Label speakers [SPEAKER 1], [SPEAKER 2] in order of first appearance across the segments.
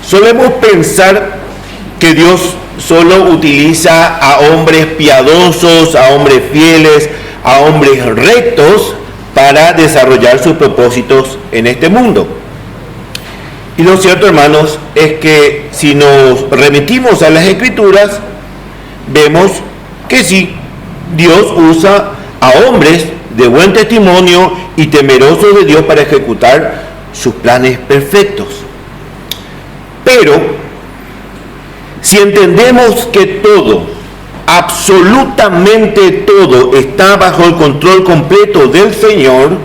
[SPEAKER 1] Solemos pensar que Dios solo utiliza a hombres piadosos, a hombres fieles, a hombres rectos para desarrollar sus propósitos en este mundo. Y lo cierto, hermanos, es que si nos remitimos a las Escrituras, vemos que sí, Dios usa a hombres de buen testimonio y temerosos de Dios para ejecutar sus planes perfectos. Pero, si entendemos que todo, absolutamente todo, está bajo el control completo del Señor,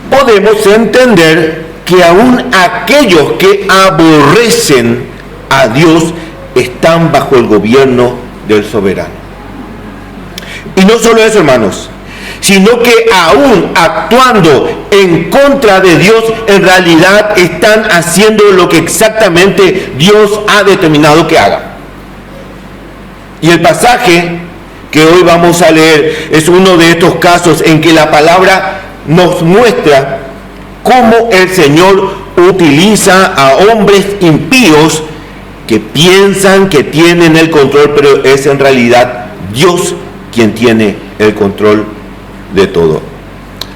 [SPEAKER 1] podemos entender que aún aquellos que aborrecen a Dios están bajo el gobierno del soberano. Y no solo eso, hermanos, sino que aún actuando en contra de Dios, en realidad están haciendo lo que exactamente Dios ha determinado que haga. Y el pasaje que hoy vamos a leer es uno de estos casos en que la palabra nos muestra cómo el Señor utiliza a hombres impíos que piensan que tienen el control, pero es en realidad Dios quien tiene el control de todo.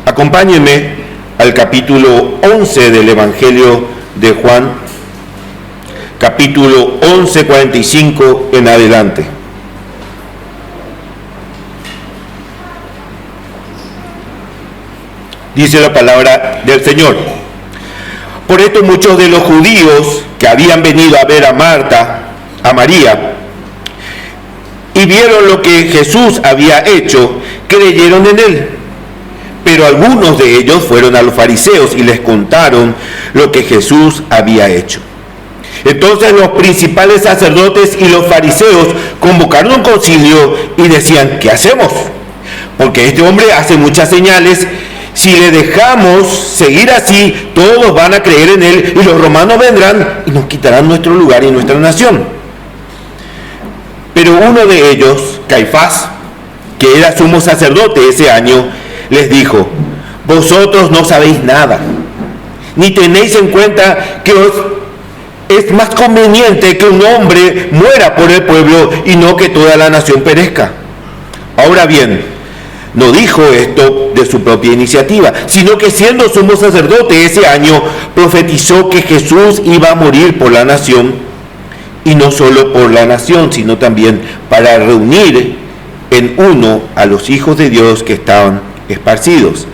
[SPEAKER 1] Acompáñenme al capítulo 11 del Evangelio de Juan, capítulo 11, 45 en adelante. Dice la palabra del Señor: por esto muchos de los judíos que habían venido a ver a Marta, a María, y vieron lo que Jesús había hecho, creyeron en él. Pero algunos de ellos fueron a los fariseos y les contaron lo que Jesús había hecho. Entonces los principales sacerdotes y los fariseos convocaron un concilio y decían: ¿qué hacemos? Porque este hombre hace muchas señales. Si le dejamos seguir así, todos van a creer en él y los romanos vendrán y nos quitarán nuestro lugar y nuestra nación. Pero uno de ellos, Caifás, que era sumo sacerdote ese año, les dijo: vosotros no sabéis nada, ni tenéis en cuenta que es más conveniente que un hombre muera por el pueblo y no que toda la nación perezca. Ahora bien, no dijo esto de su propia iniciativa, sino que siendo sumo sacerdote ese año, profetizó que Jesús iba a morir por la nación, y no solo por la nación, sino también para reunir en uno a los hijos de Dios que estaban esparcidos.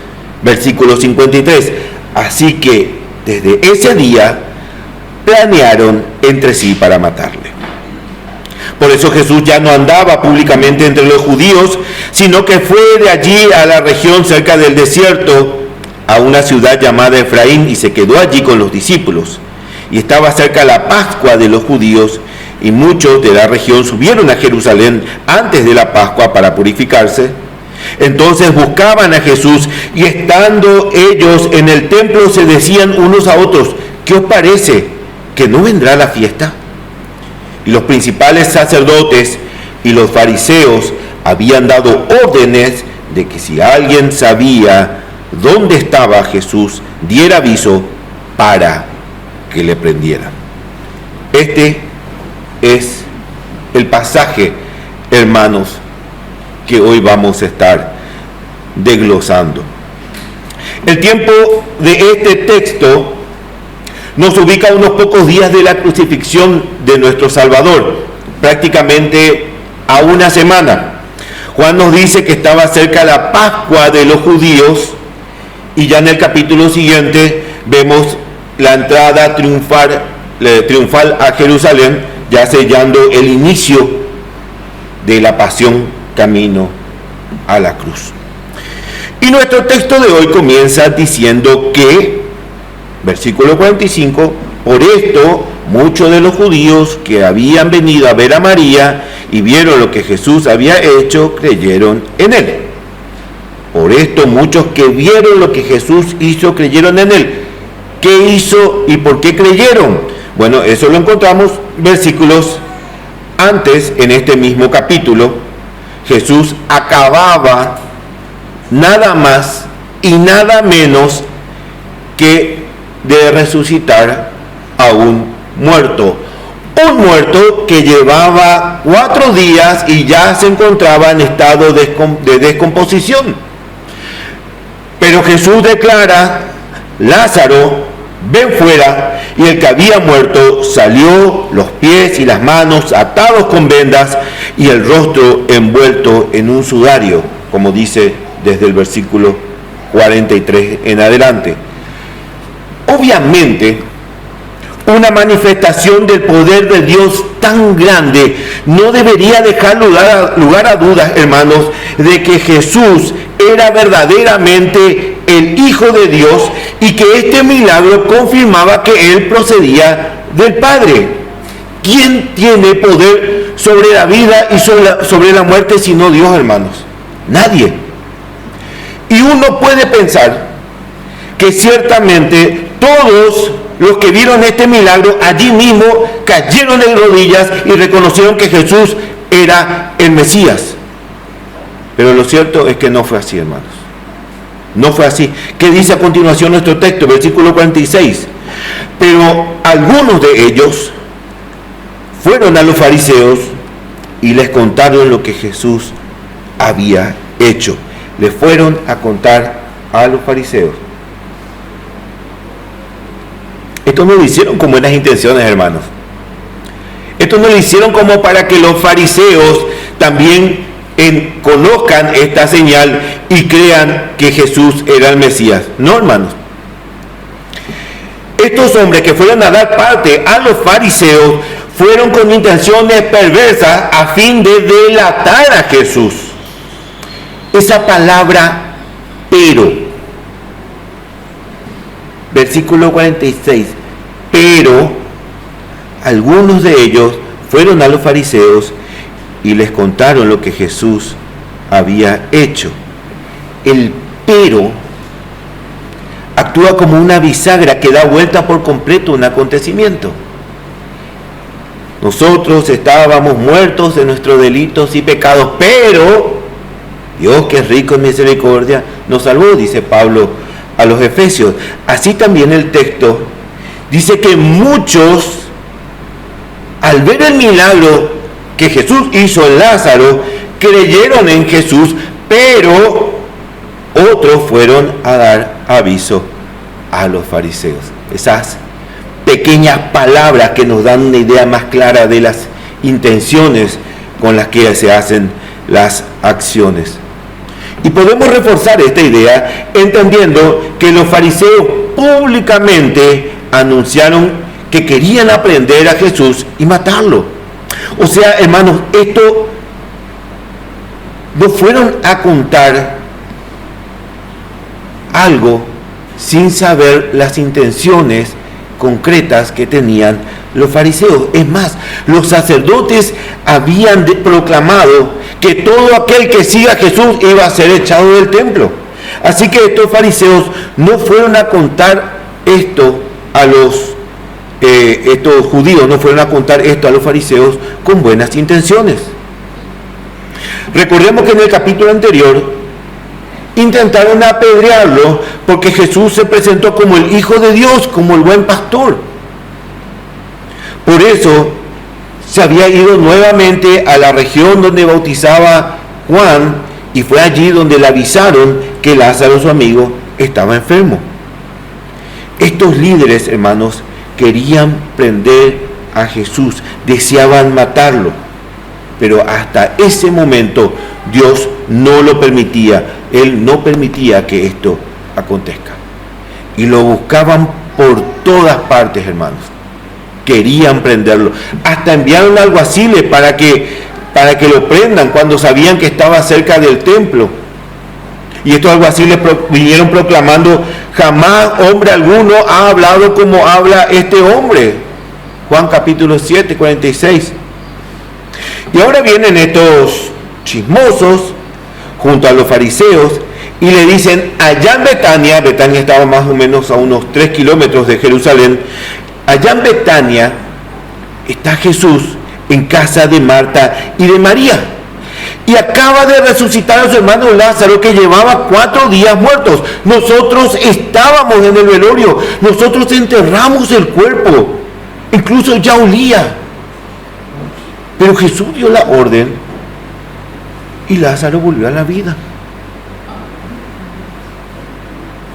[SPEAKER 1] Versículo 53. Así que desde ese día planearon entre sí para matarle. Por eso Jesús ya no andaba públicamente entre los judíos, sino que fue de allí a la región cerca del desierto, a una ciudad llamada Efraín, y se quedó allí con los discípulos. Y estaba cerca la Pascua de los judíos, y muchos de la región subieron a Jerusalén antes de la Pascua para purificarse. Entonces buscaban a Jesús, y estando ellos en el templo se decían unos a otros: ¿qué os parece? ¿Que no vendrá la fiesta? Y los principales sacerdotes y los fariseos habían dado órdenes de que si alguien sabía dónde estaba Jesús, diera aviso para que le prendieran. Este es el pasaje, hermanos, que hoy vamos a estar desglosando. El tiempo de este texto nos ubica unos pocos días de la crucifixión de nuestro Salvador, prácticamente a una semana. Juan nos dice que estaba cerca la Pascua de los judíos, y ya en el capítulo siguiente vemos la entrada triunfal a Jerusalén, ya sellando el inicio de la pasión camino a la cruz. Y nuestro texto de hoy comienza diciendo que, versículo 45, por esto muchos de los judíos que habían venido a ver a María y vieron lo que Jesús había hecho, creyeron en él. Por esto muchos que vieron lo que Jesús hizo, creyeron en él. ¿Qué hizo y por qué creyeron? Bueno, eso lo encontramos versículos antes en este mismo capítulo. Jesús acababa nada más y nada menos que de resucitar a un muerto. Un muerto que llevaba 4 días y ya se encontraba en estado de descomposición. Pero Jesús declara: Lázaro, ven fuera. Y el que había muerto salió, los pies y las manos atados con vendas y el rostro envuelto en un sudario, como dice desde el versículo 43 en adelante. Obviamente, una manifestación del poder de Dios tan grande no debería dejar lugar a dudas, hermanos, de que Jesús era verdaderamente el Hijo de Dios y que este milagro confirmaba que Él procedía del Padre. ¿Quién tiene poder sobre la vida y sobre la muerte sino Dios, hermanos? Nadie. Y uno puede pensar que ciertamente todos los que vieron este milagro allí mismo cayeron en rodillas y reconocieron que Jesús era el Mesías. Pero lo cierto es que no fue así, hermanos. No fue así. ¿Qué dice a continuación nuestro texto? Versículo 46. Pero algunos de ellos fueron a los fariseos y les contaron lo que Jesús había hecho. Le fueron a contar a los fariseos. Esto no lo hicieron con buenas intenciones, hermanos. Esto no lo hicieron como para que los fariseos también conozcan esta señal y crean que Jesús era el Mesías. No, hermanos. Estos hombres que fueron a dar parte a los fariseos fueron con intenciones perversas a fin de delatar a Jesús. Esa palabra pero, versículo 46, pero algunos de ellos fueron a los fariseos y les contaron lo que Jesús había hecho. El pero actúa como una bisagra que da vuelta por completo un acontecimiento. Nosotros estábamos muertos de nuestros delitos y pecados, pero Dios, que es rico en misericordia, nos salvó, dice Pablo a los Efesios. Así también el texto dice que muchos, al ver el milagro que Jesús hizo en Lázaro, creyeron en Jesús, pero otros fueron a dar aviso a los fariseos. Esas pequeñas palabras que nos dan una idea más clara de las intenciones con las que se hacen las acciones. Y podemos reforzar esta idea entendiendo que los fariseos públicamente anunciaron que querían aprender a Jesús y matarlo. O sea, hermanos, esto no fueron a contar algo sin saber las intenciones concretas que tenían los fariseos. Es más, los sacerdotes habían proclamado que todo aquel que siga a Jesús iba a ser echado del templo. Así que estos fariseos no fueron a contar esto a estos judíos no fueron a contar esto a los fariseos con buenas intenciones. Recordemos que en el capítulo anterior intentaron apedrearlo porque Jesús se presentó como el Hijo de Dios, como el buen pastor. Por eso se había ido nuevamente a la región donde bautizaba Juan y fue allí donde le avisaron que Lázaro, su amigo, estaba enfermo. Estos líderes, hermanos, querían prender a Jesús, deseaban matarlo, pero hasta ese momento Dios no lo permitía. Él no permitía que esto acontezca. Y lo buscaban por todas partes, hermanos. Querían prenderlo. Hasta enviaron alguaciles para que lo prendan cuando sabían que estaba cerca del templo. Y estos alguaciles vinieron proclamando: jamás hombre alguno ha hablado como habla este hombre. Juan capítulo 7, 46. Y ahora vienen estos chismosos junto a los fariseos y le dicen: allá en Betania estaba más o menos a unos 3 kilómetros de Jerusalén, allá en Betania está Jesús en casa de Marta y de María. Y acaba de resucitar a su hermano Lázaro, que llevaba 4 días muertos. Nosotros estábamos en el velorio, nosotros enterramos el cuerpo. incluso ya olía. Pero Jesús dio la orden y Lázaro volvió a la vida.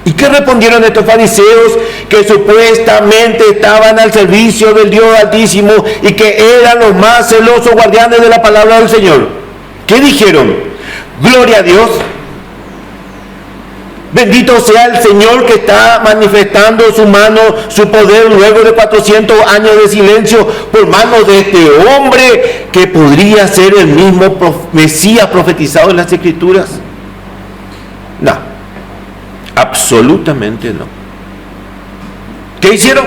[SPEAKER 1] ¿Y qué respondieron estos fariseos que supuestamente estaban al servicio del Dios Altísimo y que eran los más celosos guardianes de la palabra del Señor? ¿Qué dijeron? Gloria a Dios. Bendito sea el Señor que está manifestando su mano, su poder luego de 400 años de silencio por manos de este hombre que podría ser el mismo Mesías profetizado en las Escrituras. No, absolutamente no. ¿Qué hicieron?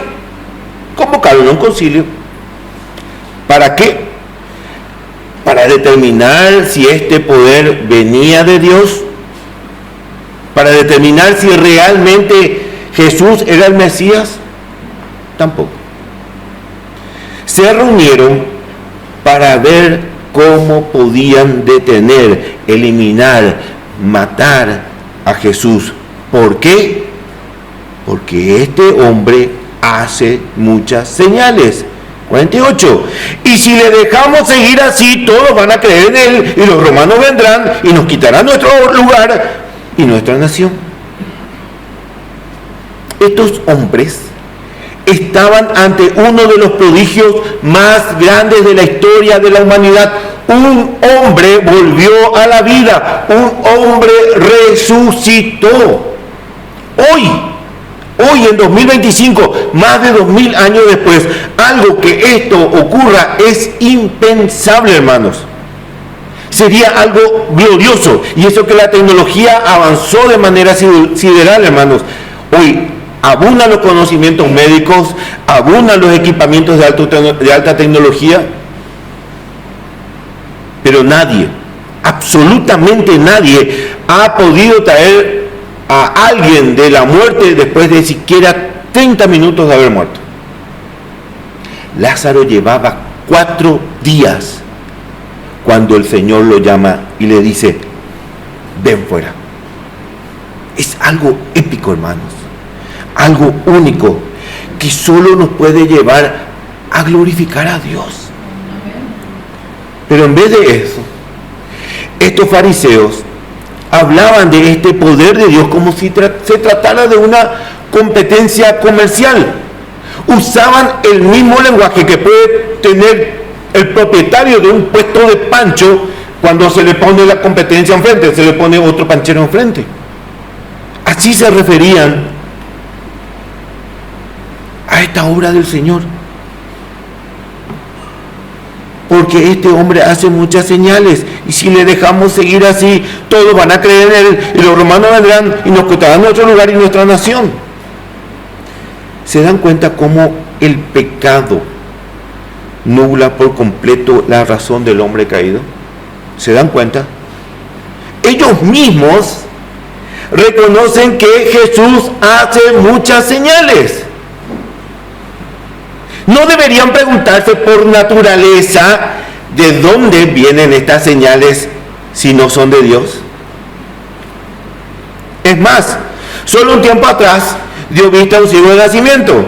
[SPEAKER 1] Convocaron a un concilio. ¿Para qué? Para determinar si este poder venía de Dios, para determinar si realmente Jesús era el Mesías. Tampoco. Se reunieron para ver cómo podían detener, eliminar, matar a Jesús. ¿Por qué? Porque este hombre hace muchas señales. 48. Y si le dejamos seguir así, todos van a creer en él y los romanos vendrán y nos quitarán nuestro lugar y nuestra nación. Estos hombres estaban ante uno de los prodigios más grandes de la historia de la humanidad. Un hombre volvió a la vida, un hombre resucitó. Hoy en 2025, más de 2000 años después, algo que esto ocurra es impensable, hermanos. Sería algo glorioso. Y eso que la tecnología avanzó de manera sideral, hermanos. Hoy abundan los conocimientos médicos, abundan los equipamientos de alta tecnología, pero nadie, absolutamente nadie, ha podido traer a alguien de la muerte después de siquiera 30 minutos de haber muerto. Lázaro llevaba 4 días cuando el Señor lo llama y le dice: ven fuera. Es algo épico, hermanos, algo único que solo nos puede llevar a glorificar a Dios. Pero en vez de eso, estos fariseos hablaban de este poder de Dios como si se tratara de una competencia comercial. Usaban el mismo lenguaje que puede tener el propietario de un puesto de pancho cuando se le pone la competencia enfrente, se le pone otro panchero enfrente. Así se referían a esta obra del Señor. Porque este hombre hace muchas señales y si le dejamos seguir así, todos van a creer en él y los romanos vendrán y nos quitarán nuestro lugar y nuestra nación. ¿Se dan cuenta cómo el pecado nubla por completo la razón del hombre caído? ¿Se dan cuenta? Ellos mismos reconocen que Jesús hace muchas señales. ¿No deberían preguntarse por naturaleza de dónde vienen estas señales si no son de Dios? Es más, solo un tiempo atrás dio vista a un ciego de nacimiento.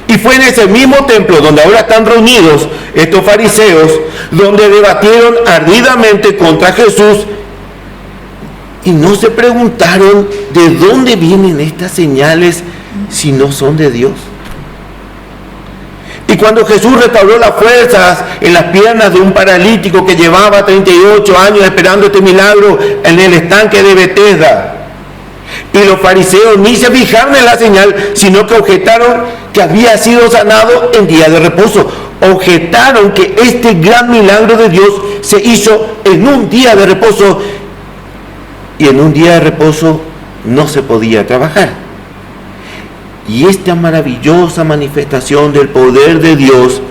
[SPEAKER 1] Y fue en ese mismo templo donde ahora están reunidos estos fariseos, donde debatieron ardidamente contra Jesús y no se preguntaron de dónde vienen estas señales si no son de Dios. Y cuando Jesús restauró las fuerzas en las piernas de un paralítico que llevaba 38 años esperando este milagro en el estanque de Betesda, y los fariseos ni se fijaron en la señal, sino que objetaron que había sido sanado en día de reposo. Objetaron que este gran milagro de Dios se hizo en un día de reposo, y en un día de reposo no se podía trabajar. Y esta maravillosa manifestación del poder de Dios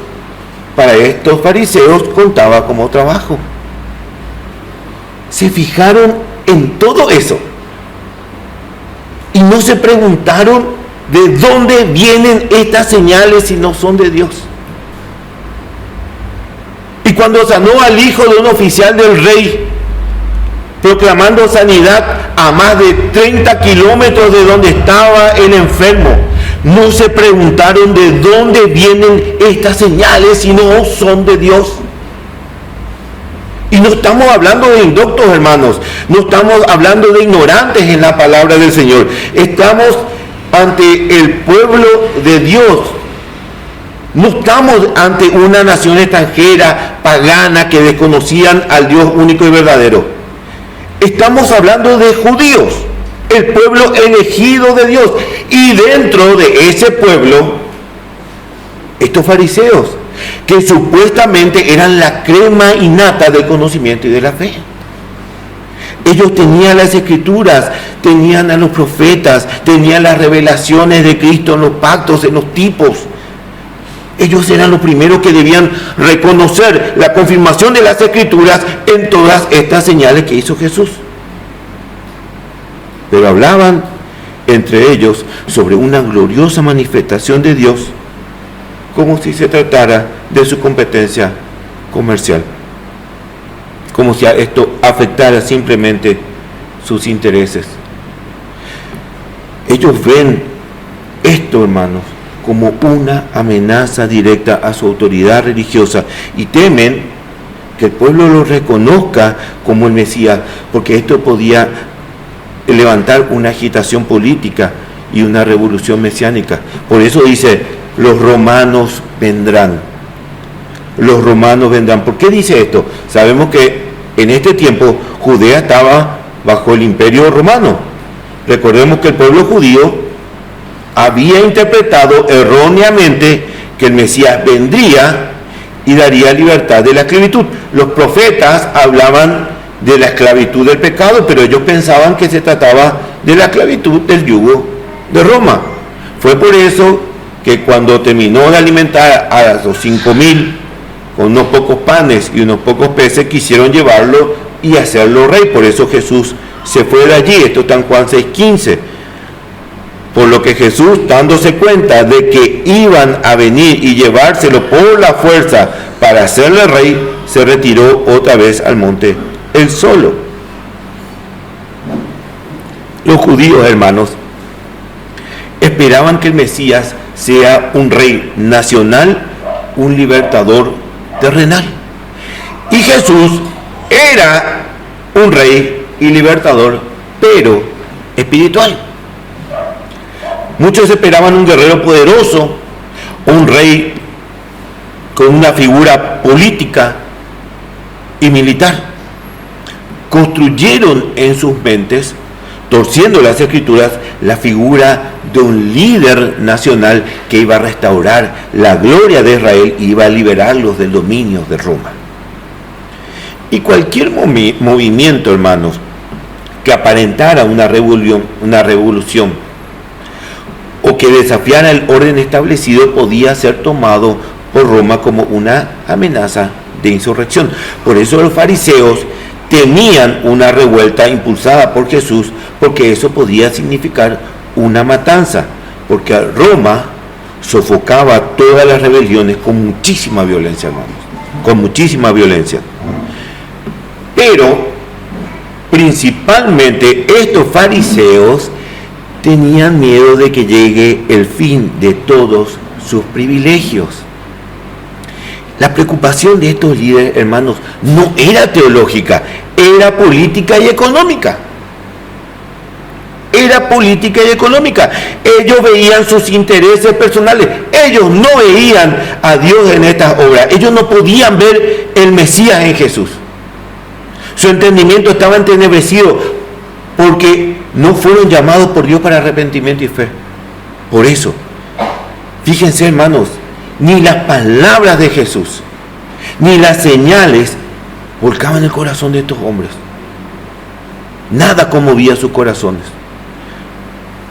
[SPEAKER 1] para estos fariseos contaba como trabajo. Se fijaron en todo eso y no se preguntaron de dónde vienen estas señales si no son de Dios. Y cuando sanó al hijo de un oficial del rey, proclamando sanidad a más de 30 kilómetros de donde estaba el enfermo, no se preguntaron de dónde vienen estas señales si no son de Dios. Y no estamos hablando de indoctos, hermanos, no estamos hablando de ignorantes en la palabra del Señor. Estamos ante el pueblo de Dios. No estamos ante una nación extranjera, pagana, que desconocían al Dios único y verdadero. Estamos hablando de judíos, el pueblo elegido de Dios. Y dentro de ese pueblo, estos fariseos, que supuestamente eran la crema innata del conocimiento y de la fe. Ellos tenían las escrituras, tenían a los profetas, tenían las revelaciones de Cristo en los pactos, en los tipos. Ellos eran los primeros que debían reconocer la confirmación de las escrituras en todas estas señales que hizo Jesús. Pero hablaban entre ellos sobre una gloriosa manifestación de Dios, como si se tratara de su competencia comercial, como si esto afectara simplemente sus intereses. Ellos ven esto, hermanos, como una amenaza directa a su autoridad religiosa y temen que el pueblo lo reconozca como el Mesías, porque esto podía levantar una agitación política y una revolución mesiánica. Por eso dice: los romanos vendrán. Los romanos vendrán. ¿Por qué dice esto? Sabemos que en este tiempo Judea estaba bajo el imperio romano. Recordemos que el pueblo judío había interpretado erróneamente que el Mesías vendría y daría libertad de la esclavitud. Los profetas hablaban de la esclavitud del pecado, pero ellos pensaban que se trataba de la esclavitud del yugo de Roma. Fue por eso que cuando terminó de alimentar a los 5,000 con unos pocos panes y unos pocos peces, quisieron llevarlo y hacerlo rey. Por eso Jesús se fue de allí. Esto está en Juan 6:15. Por lo que Jesús, dándose cuenta de que iban a venir y llevárselo por la fuerza para hacerle rey, se retiró otra vez al monte él solo. Los judíos, hermanos, esperaban que el Mesías sea un rey nacional, un libertador terrenal. Y Jesús era un rey y libertador, pero espiritual. Muchos esperaban un guerrero poderoso, un rey con una figura política y militar. Construyeron en sus mentes, torciendo las escrituras, la figura de un líder nacional que iba a restaurar la gloria de Israel y iba a liberarlos del dominio de Roma. Y cualquier movimiento, hermanos, que aparentara una revolución o que desafiara el orden establecido podía ser tomado por Roma como una amenaza de insurrección. Por eso los fariseos temían una revuelta impulsada por Jesús, porque eso podía significar una matanza, porque Roma sofocaba todas las rebeliones con muchísima violencia, hermanos, con muchísima violencia. Pero principalmente estos fariseos tenían miedo de que llegue el fin de todos sus privilegios. La preocupación de estos líderes, hermanos, no era teológica, era política y económica. Era política y económica. Ellos veían sus intereses personales. Ellos no veían a Dios en estas obras. Ellos no podían ver el Mesías en Jesús. Su entendimiento estaba entenebrecido porque no fueron llamados por Dios para arrepentimiento y fe. Por eso, fíjense, hermanos, ni las palabras de Jesús, ni las señales volcaban el corazón de estos hombres. Nada conmovía sus corazones.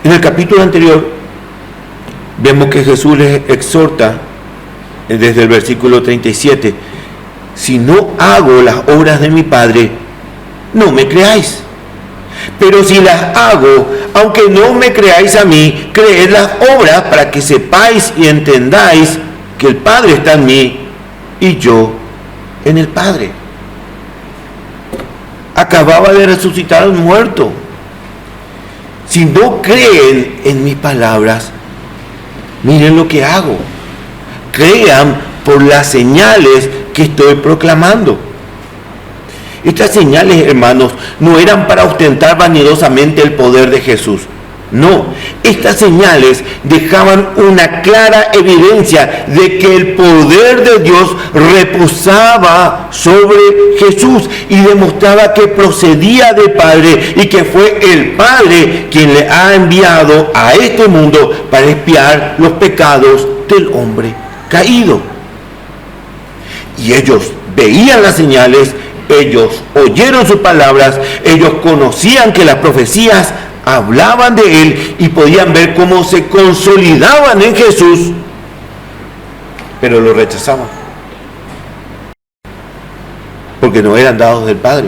[SPEAKER 1] En el capítulo anterior, vemos que Jesús les exhorta, desde el versículo 37, si no hago las obras de mi Padre, no me creáis. Pero si las hago, aunque no me creáis a mí, creed las obras para que sepáis y entendáis que el Padre está en mí y yo en el Padre. Acababa de resucitar a un muerto. Si no creen en mis palabras, miren lo que hago. Crean por las señales que estoy proclamando. Estas señales, hermanos, no eran para ostentar vanidosamente el poder de Jesús. No, estas señales dejaban una clara evidencia de que el poder de Dios reposaba sobre Jesús y demostraba que procedía del Padre y que fue el Padre quien le ha enviado a este mundo para expiar los pecados del hombre caído. Y ellos veían las señales, ellos oyeron sus palabras, ellos conocían que las profecías hablaban de Él y podían ver cómo se consolidaban en Jesús, pero lo rechazaban porque no eran dados del Padre.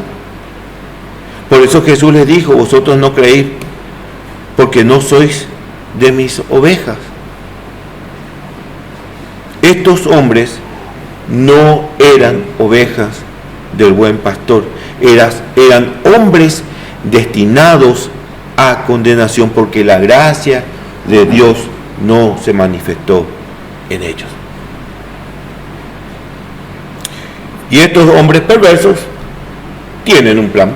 [SPEAKER 1] Por eso Jesús les dijo: vosotros no creéis porque no sois de mis ovejas. Estos hombres no eran ovejas del buen pastor, eran hombres destinados a condenación porque la gracia de Dios no se manifestó en ellos. Y estos hombres perversos tienen un plan.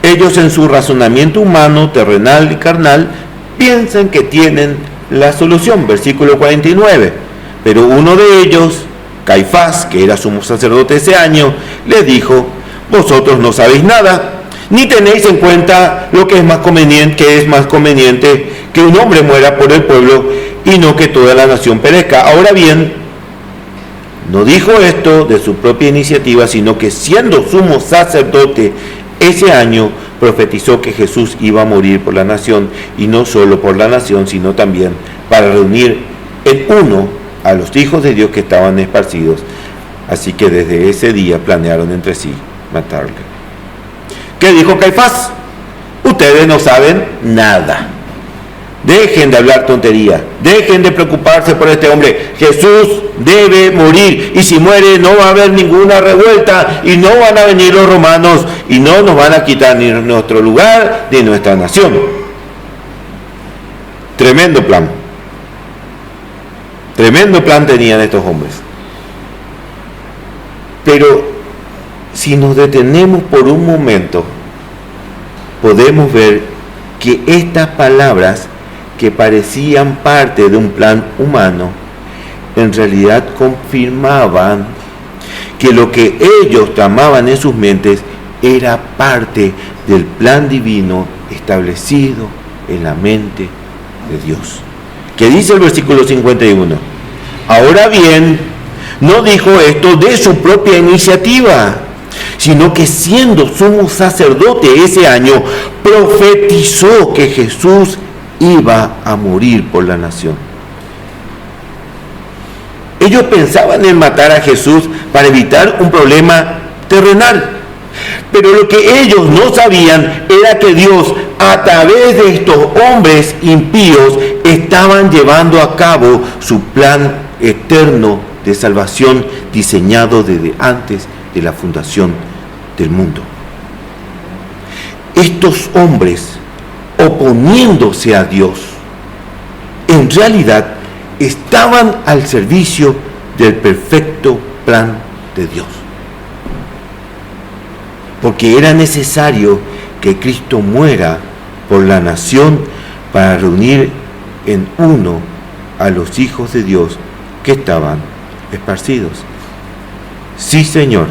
[SPEAKER 1] Ellos, en su razonamiento humano, terrenal y carnal, piensan que tienen la solución. Versículo 49. Pero uno de ellos, Caifás, que era sumo sacerdote ese año, les dijo: vosotros no sabéis nada, ni tenéis en cuenta lo que es más conveniente que un hombre muera por el pueblo y no que toda la nación perezca. Ahora bien, no dijo esto de su propia iniciativa, sino que siendo sumo sacerdote ese año, profetizó que Jesús iba a morir por la nación, y no solo por la nación, sino también para reunir en uno a los hijos de Dios que estaban esparcidos. Así que desde ese día planearon entre sí matarle. ¿Qué dijo Caifás? Ustedes no saben nada. Dejen de hablar tontería. Dejen de preocuparse por este hombre. Jesús debe morir. Y si muere no va a haber ninguna revuelta. Y no van a venir los romanos. Y no nos van a quitar ni nuestro lugar ni nuestra nación. Tremendo plan. Tremendo plan tenían estos hombres. Pero si nos detenemos por un momento, podemos ver que estas palabras, que parecían parte de un plan humano, en realidad confirmaban que lo que ellos tramaban en sus mentes era parte del plan divino establecido en la mente de Dios. ¿Qué dice el versículo 51? Ahora bien, no dijo esto de su propia iniciativa, sino que siendo sumo sacerdote ese año, profetizó que Jesús iba a morir por la nación. Ellos pensaban en matar a Jesús para evitar un problema terrenal. Pero lo que ellos no sabían era que Dios, a través de estos hombres impíos, estaban llevando a cabo su plan eterno de salvación diseñado desde antes de la fundación del mundo. Estos hombres, oponiéndose a Dios, en realidad estaban al servicio del perfecto plan de Dios. Porque era necesario que Cristo muera por la nación para reunir en uno a los hijos de Dios que estaban esparcidos. Sí, Señor,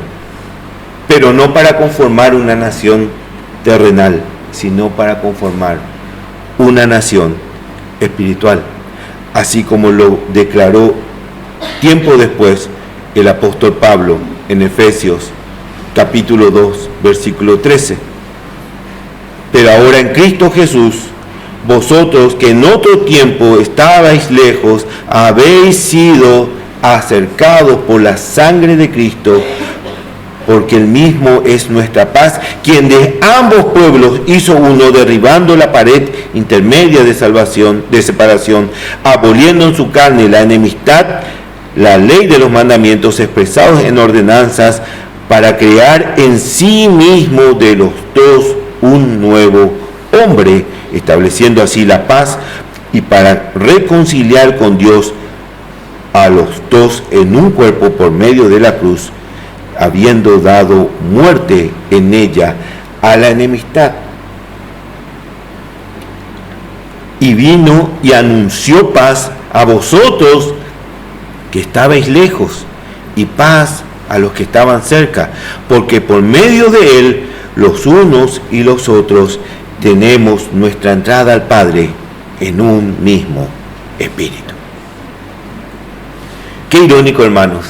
[SPEAKER 1] pero no para conformar una nación terrenal, sino para conformar una nación espiritual, así como lo declaró tiempo después el apóstol Pablo en Efesios capítulo 2, versículo 13. Pero ahora en Cristo Jesús, vosotros que en otro tiempo estabais lejos, habéis sido acercados por la sangre de Cristo, porque Él mismo es nuestra paz, quien de ambos pueblos hizo uno, derribando la pared intermedia de salvación, de separación, aboliendo en su carne la enemistad, la ley de los mandamientos expresados en ordenanzas, para crear en sí mismo de los dos un nuevo hombre, estableciendo así la paz, y para reconciliar con Dios a los dos en un cuerpo por medio de la cruz, habiendo dado muerte en ella a la enemistad. Y vino y anunció paz a vosotros que estabais lejos, y paz a los que estaban cerca, porque por medio de él los unos y los otros tenemos nuestra entrada al Padre en un mismo espíritu. Qué irónico, hermanos.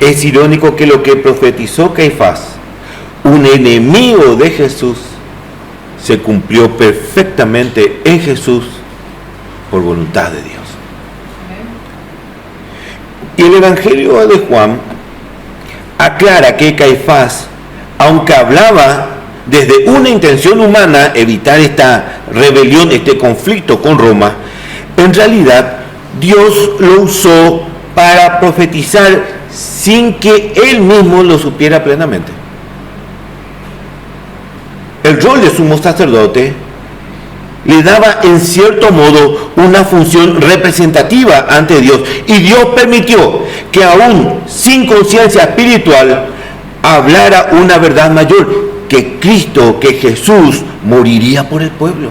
[SPEAKER 1] Es irónico que lo que profetizó Caifás, un enemigo de Jesús, se cumplió perfectamente en Jesús por voluntad de Dios. Y el Evangelio de Juan aclara que Caifás, aunque hablaba desde una intención humana, evitar esta rebelión, este conflicto con Roma, en realidad Dios lo usó para profetizar sin que él mismo lo supiera plenamente. El rol de sumo sacerdote le daba en cierto modo una función representativa ante Dios, y Dios permitió que aún sin conciencia espiritual hablara una verdad mayor, que Cristo, que Jesús moriría por el pueblo.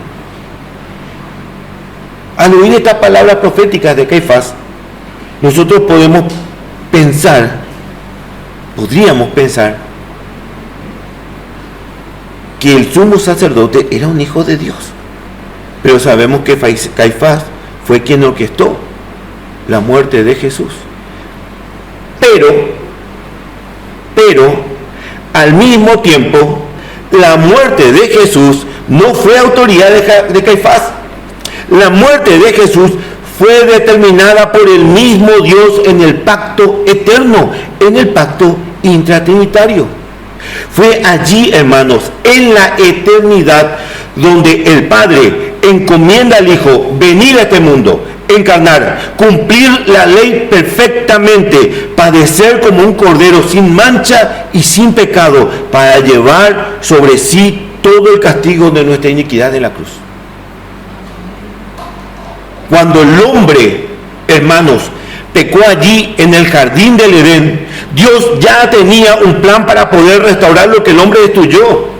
[SPEAKER 1] Al oír estas palabras proféticas de Caifás, nosotros podríamos pensar que el sumo sacerdote era un hijo de Dios. Pero sabemos que Caifás fue quien orquestó la muerte de Jesús. Pero, al mismo tiempo, la muerte de Jesús no fue autoridad de Caifás. La muerte de Jesús fue determinada por el mismo Dios en el pacto eterno, en el pacto intratrinitario. Fue allí, hermanos, en la eternidad, donde el Padre encomienda al Hijo venir a este mundo, encarnar, cumplir la ley perfectamente, padecer como un cordero sin mancha y sin pecado, para llevar sobre sí todo el castigo de nuestra iniquidad en la cruz. Cuando el hombre, hermanos, pecó allí en el jardín del Edén, Dios ya tenía un plan para poder restaurar lo que el hombre destruyó.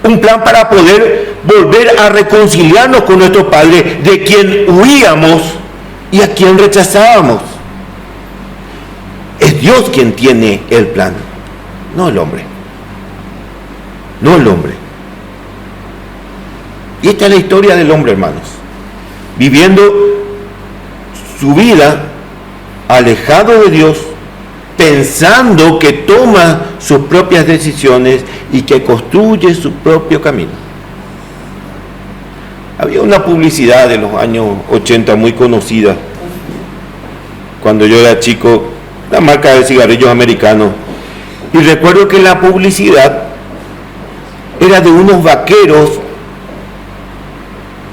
[SPEAKER 1] Un plan para poder volver a reconciliarnos con nuestro Padre, de quien huíamos y a quien rechazábamos. Es Dios quien tiene el plan, no el hombre. No el hombre. Y esta es la historia del hombre, hermanos. Viviendo su vida alejado de Dios, pensando que toma sus propias decisiones y que construye su propio camino. Había una publicidad de los años 80 muy conocida, cuando yo era chico, la marca de cigarrillos americanos, y recuerdo que la publicidad era de unos vaqueros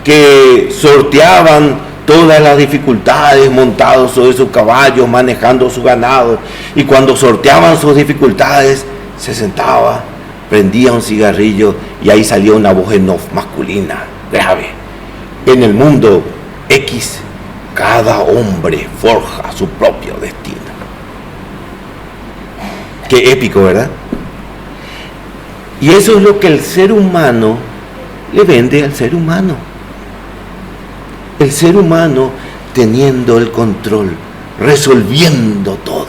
[SPEAKER 1] que sorteaban todas las dificultades montados sobre sus caballos, manejando su ganado, y cuando sorteaban sus dificultades se sentaba, prendía un cigarrillo y ahí salía una voz en off masculina, grave: en el mundo X, cada hombre forja su propio destino. Qué épico, ¿verdad? Y eso es lo que el ser humano le vende al ser humano. El ser humano teniendo el control, resolviendo todo.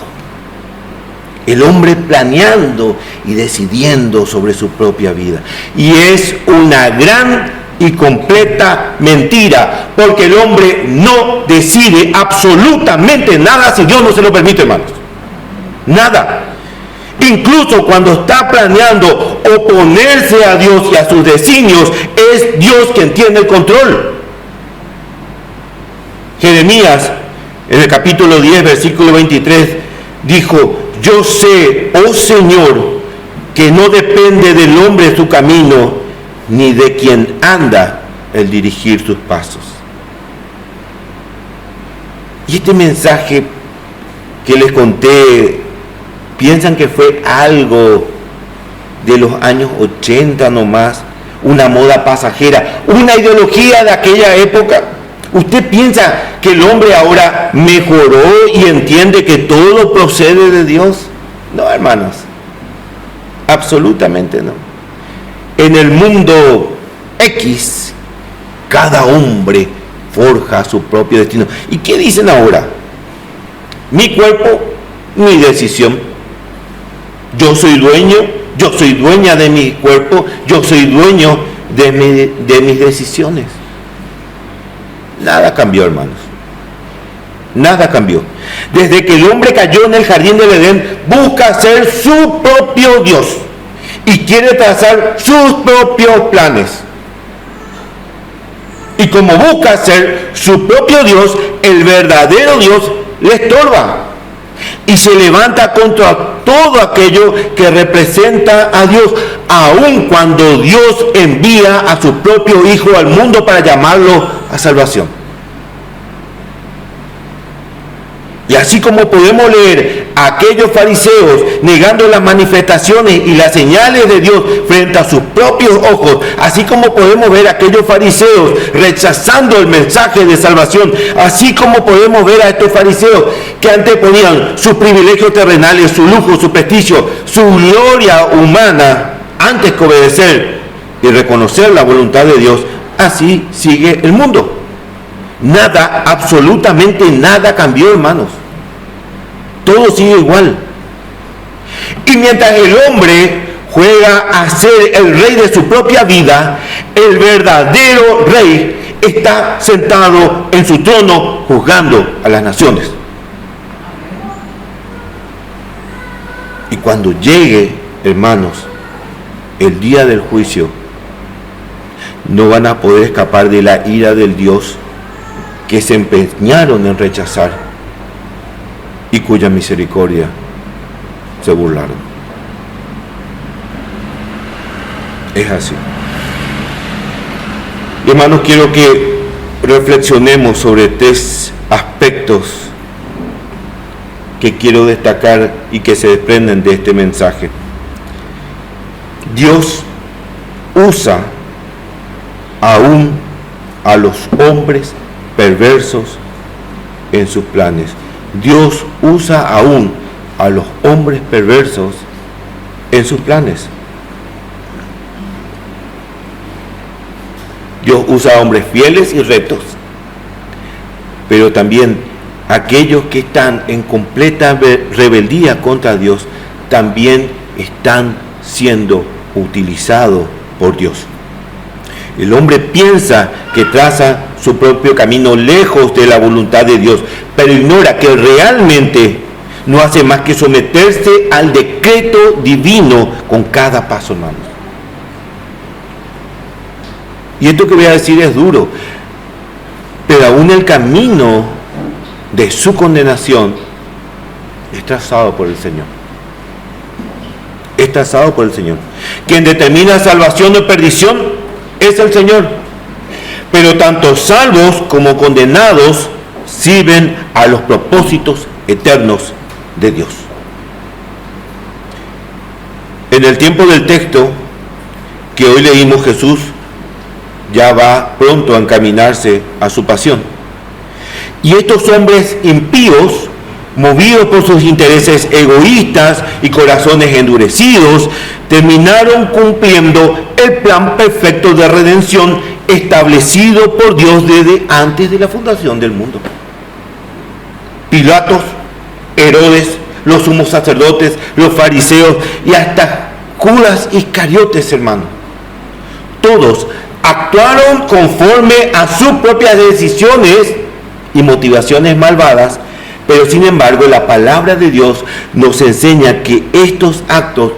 [SPEAKER 1] El hombre planeando y decidiendo sobre su propia vida. Y es una gran y completa mentira, porque el hombre no decide absolutamente nada si Dios no se lo permite, hermanos. Nada. Incluso cuando está planeando oponerse a Dios y a sus designios, es Dios quien tiene el control. Jeremías, en el capítulo 10, versículo 23, dijo: yo sé, oh Señor, que no depende del hombre su camino, ni de quien anda el dirigir sus pasos. Y este mensaje que les conté, ¿piensan que fue algo de los años 80 nomás? una moda pasajera, una ideología de aquella época. ¿Usted piensa que el hombre ahora mejoró y entiende que todo procede de Dios? No, hermanos, absolutamente no. En el mundo X, cada hombre forja su propio destino. ¿Y qué dicen ahora? Mi cuerpo, mi decisión. Yo soy dueña de mi cuerpo, yo soy dueño de mis decisiones. Nada cambió, hermanos. Nada cambió. Desde que el hombre cayó en el jardín del Edén, busca ser su propio Dios y quiere trazar sus propios planes. Y como busca ser su propio Dios, el verdadero Dios le estorba y se levanta contra todo aquello que representa a Dios, aun cuando Dios envía a su propio Hijo al mundo para llamarlo a salvación. Y así como podemos leer a aquellos fariseos negando las manifestaciones y las señales de Dios frente a sus propios ojos, así como podemos ver a aquellos fariseos rechazando el mensaje de salvación, así como podemos ver a estos fariseos que anteponían sus privilegios terrenales, su lujo, su prestigio, su gloria humana, antes que obedecer y reconocer la voluntad de Dios, así sigue el mundo. Nada, absolutamente nada cambió, hermanos. Todo sigue igual. Y mientras el hombre juega a ser el rey de su propia vida, el verdadero rey está sentado en su trono juzgando a las naciones. Y cuando llegue, hermanos, el día del juicio, no van a poder escapar de la ira del Dios que se empeñaron en rechazar y cuya misericordia se burlaron. Es así. Hermanos, quiero que reflexionemos sobre 3 aspectos que quiero destacar y que se desprenden de este mensaje. Dios usa aún a los hombres perversos en sus planes. Dios usa aún a los hombres perversos en sus planes. Dios usa a hombres fieles y rectos, pero también aquellos que están en completa rebeldía contra Dios también están siendo utilizados por Dios. El hombre piensa que traza su propio camino lejos de la voluntad de Dios, pero ignora que realmente no hace más que someterse al decreto divino con cada paso, hermanos. Y esto que voy a decir es duro, pero aún el camino de su condenación es trazado por el Señor. Es trazado por el Señor. Quien determina salvación o perdición es el Señor. Pero tanto salvos como condenados sirven a los propósitos eternos de Dios. En el tiempo del texto que hoy leímos, Jesús ya va pronto a encaminarse a su pasión. Y estos hombres impíos, movidos por sus intereses egoístas y corazones endurecidos, terminaron cumpliendo el plan perfecto de redención establecido por Dios desde antes de la fundación del mundo. Pilatos, Herodes, los sumos sacerdotes, los fariseos y hasta Judas Iscariotes, hermano. Todos actuaron conforme a sus propias decisiones y motivaciones malvadas, pero sin embargo la palabra de Dios nos enseña que estos actos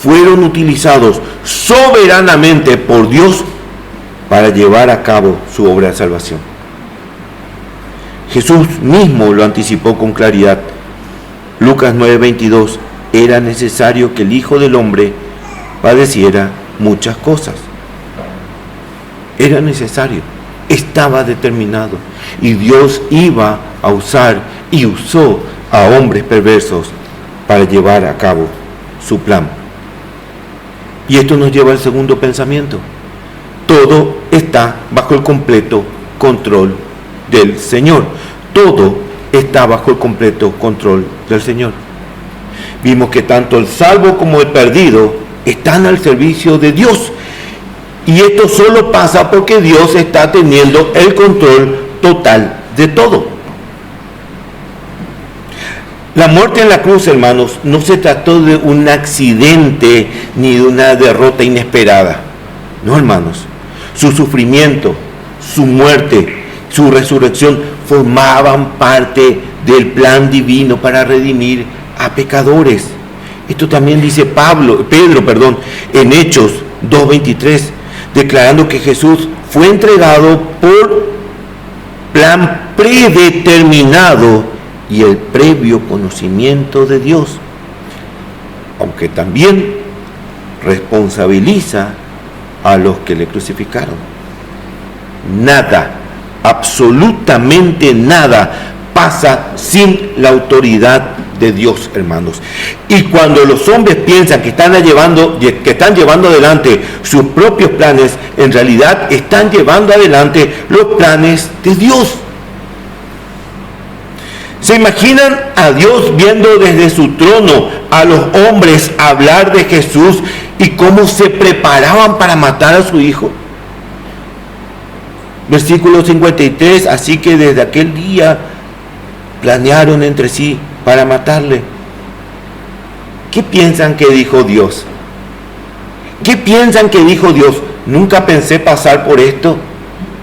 [SPEAKER 1] fueron utilizados soberanamente por Dios para llevar a cabo su obra de salvación. Jesús mismo lo anticipó con claridad. Lucas 9:22, era necesario que el Hijo del Hombre padeciera muchas cosas. Era necesario, estaba determinado, y Dios iba a usar y usó a hombres perversos para llevar a cabo su plan. Y esto nos lleva al segundo pensamiento. todo está bajo el completo control del Señor. Todo está bajo el completo control del Señor. Vimos que tanto el salvo como el perdido están al servicio de Dios. Y esto solo pasa porque Dios está teniendo el control total de todo. La muerte en la cruz, hermanos, no se trató de un accidente ni de una derrota inesperada. No, hermanos. Su sufrimiento, su muerte, su resurrección formaban parte del plan divino para redimir a pecadores. Esto también dice Pedro, en Hechos 2:23, declarando que Jesús fue entregado por plan predeterminado y el previo conocimiento de Dios, aunque también responsabiliza a los que le crucificaron. Nada, absolutamente nada pasa sin la autoridad de Dios, hermanos. Y cuando los hombres piensan que están llevando adelante sus propios planes, en realidad están llevando adelante los planes de Dios. ¿Se imaginan a Dios viendo desde su trono a los hombres hablar de Jesús y cómo se preparaban para matar a su hijo? Versículo 53, así que desde aquel día planearon entre sí para matarle. ¿Qué piensan que dijo Dios? ¿Qué piensan que dijo Dios? Nunca pensé pasar por esto.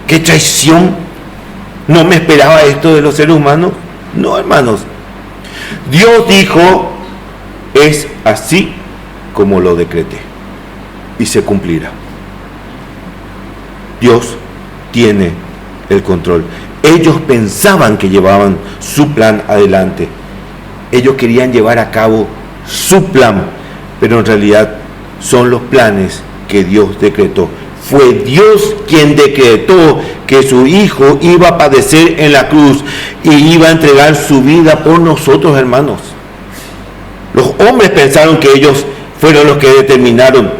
[SPEAKER 1] ¡Qué traición! ¿No me esperaba esto de los seres humanos? No, hermanos. Dios dijo, es así como lo decreté, y se cumplirá. Dios tiene el control. Ellos pensaban que llevaban su plan adelante. Ellos querían llevar a cabo su plan, pero en realidad son los planes que Dios decretó. Fue Dios quien decretó que su Hijo iba a padecer en la cruz y iba a entregar su vida por nosotros, hermanos. Los hombres pensaron que ellos fueron los que determinaron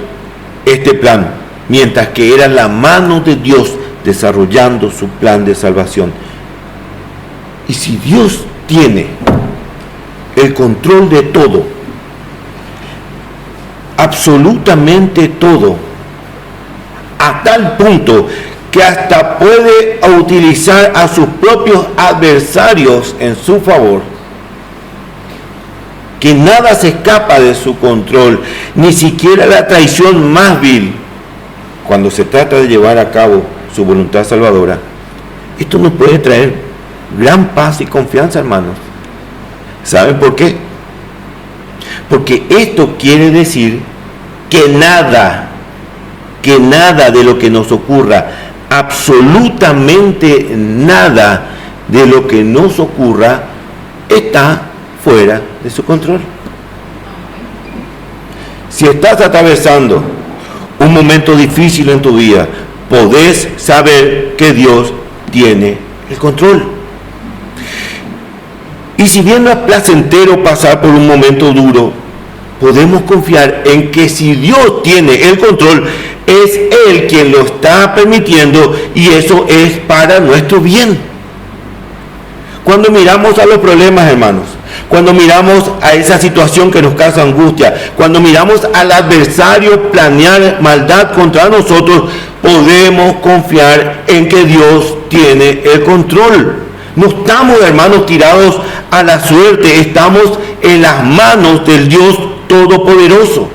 [SPEAKER 1] este plan, mientras que era la mano de Dios desarrollando su plan de salvación. Y si Dios tiene el control de todo, absolutamente todo, a tal punto que hasta puede utilizar a sus propios adversarios en su favor, que nada se escapa de su control, ni siquiera la traición más vil, cuando se trata de llevar a cabo su voluntad salvadora. Esto nos puede traer gran paz y confianza, hermanos. ¿Saben por qué? Porque esto quiere decir que nada de lo que nos ocurra, absolutamente nada de lo que nos ocurra, está fuera de su control. Si estás atravesando un momento difícil en tu vida, podés saber que Dios tiene el control. Y si bien no es placentero pasar por un momento duro, podemos confiar en que si Dios tiene el control, es Él quien lo está permitiendo, y eso es para nuestro bien. Cuando miramos a los problemas, hermanos, cuando miramos a esa situación que nos causa angustia, cuando miramos al adversario planear maldad contra nosotros, podemos confiar en que Dios tiene el control. No estamos, hermanos, tirados a la suerte, estamos en las manos del Dios Todopoderoso.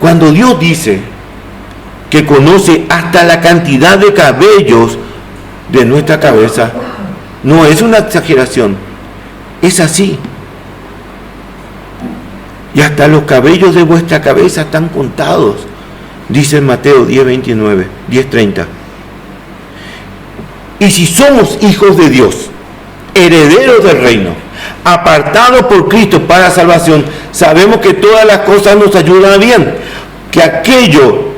[SPEAKER 1] Cuando Dios dice que conoce hasta la cantidad de cabellos de nuestra cabeza, no es una exageración, es así. Y hasta los cabellos de vuestra cabeza están contados, dice en Mateo 10:29, 10:30. Y si somos hijos de Dios, herederos del reino, apartados por Cristo para salvación, sabemos que todas las cosas nos ayudan a bien, que aquello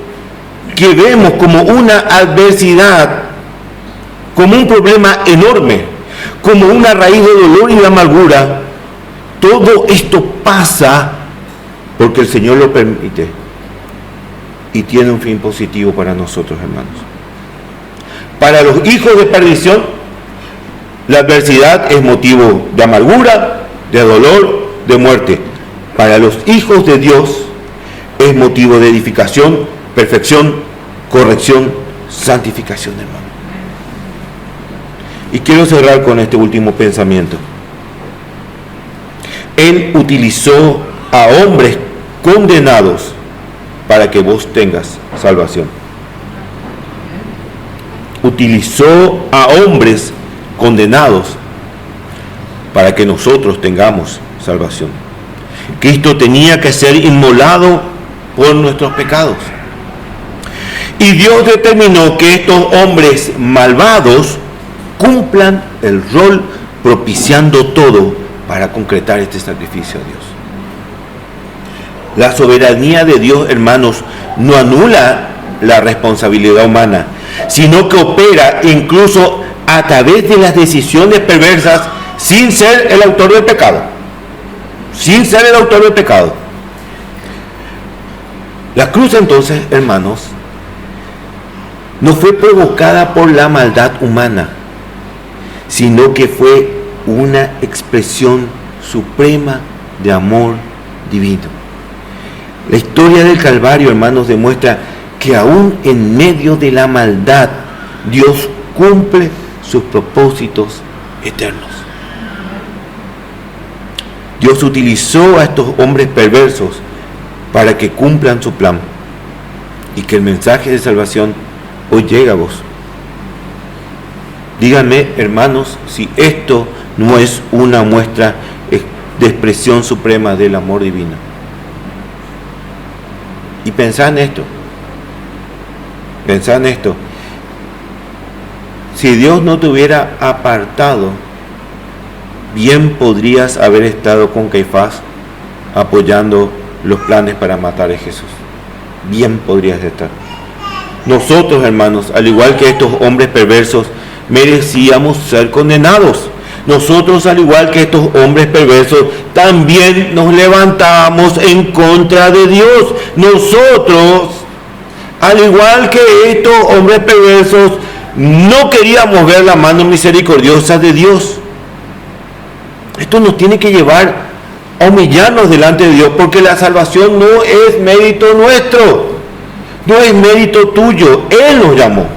[SPEAKER 1] que vemos como una adversidad, como un problema enorme, como una raíz de dolor y de amargura, todo esto pasa porque el Señor lo permite. y tiene un fin positivo para nosotros, hermanos. Para los hijos de perdición, la adversidad es motivo de amargura, de dolor, de muerte. Para los hijos de Dios es motivo de edificación, perfección, corrección, santificación, hermano. Y quiero cerrar con este último pensamiento. Él utilizó a hombres condenados para que vos tengas salvación. Utilizó a hombres condenados para que nosotros tengamos salvación. Cristo tenía que ser inmolado por nuestros pecados. Y Dios determinó que estos hombres malvados cumplan el rol propiciando todo para concretar este sacrificio a Dios. La soberanía de Dios, hermanos, no anula la responsabilidad humana, sino que opera incluso a través de las decisiones perversas sin ser el autor del pecado. Sin ser el autor del pecado. La cruz, entonces, hermanos, no fue provocada por la maldad humana, sino que fue una expresión suprema de amor divino. La historia del Calvario, hermanos, demuestra que aún en medio de la maldad, Dios cumple sus propósitos eternos. Dios utilizó a estos hombres perversos para que cumplan su plan y que el mensaje de salvación hoy llega a vos. Díganme, hermanos, si esto no es una muestra de expresión suprema del amor divino. Y pensá en esto. Pensá en esto. Si Dios no te hubiera apartado, bien podrías haber estado con Caifás apoyando los planes para matar a Jesús. Bien podrías estar. Nosotros, hermanos, al igual que estos hombres perversos, merecíamos ser condenados. Nosotros, al igual que estos hombres perversos, también nos levantamos en contra de Dios. Nosotros, al igual que estos hombres perversos, no queríamos ver la mano misericordiosa de Dios. Esto nos tiene que llevar a humillarnos delante de Dios, porque la salvación no es mérito nuestro, no es mérito tuyo. Él nos llamó.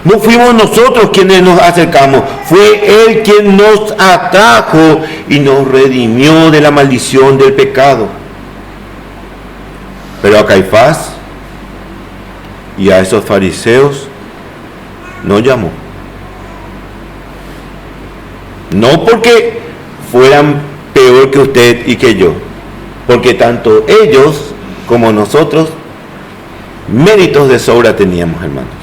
[SPEAKER 1] No fuimos nosotros quienes nos acercamos, fue Él quien nos atrajo y nos redimió de la maldición del pecado. Pero a Caifás y a esos fariseos no llamó. No porque fueran peor que usted y que yo, porque tanto ellos como nosotros méritos de sobra teníamos, hermanos.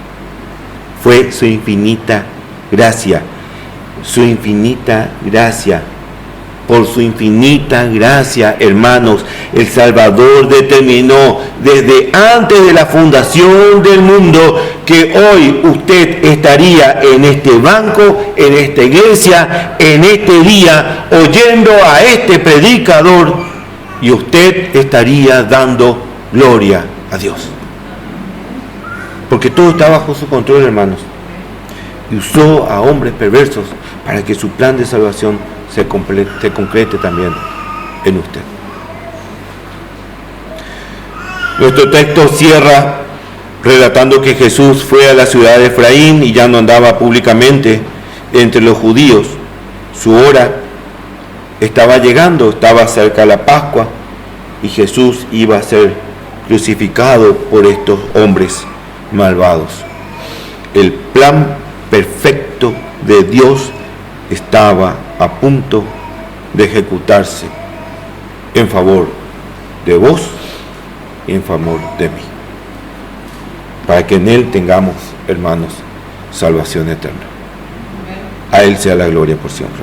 [SPEAKER 1] Fue su infinita gracia, su infinita gracia. Por su infinita gracia, hermanos, el Salvador determinó desde antes de la fundación del mundo que hoy usted estaría en este banco, en esta iglesia, en este día, oyendo a este predicador, y usted estaría dando gloria a Dios. Porque todo está bajo su control, hermanos. Y usó a hombres perversos para que su plan de salvación se concrete también en usted. Nuestro texto cierra relatando que Jesús fue a la ciudad de Efraín y ya no andaba públicamente entre los judíos. Su hora estaba llegando, estaba cerca la Pascua y Jesús iba a ser crucificado por estos hombres malvados. El plan perfecto de Dios estaba a punto de ejecutarse en favor de vos y en favor de mí, para que en Él tengamos, hermanos, salvación eterna. A Él sea la gloria por siempre.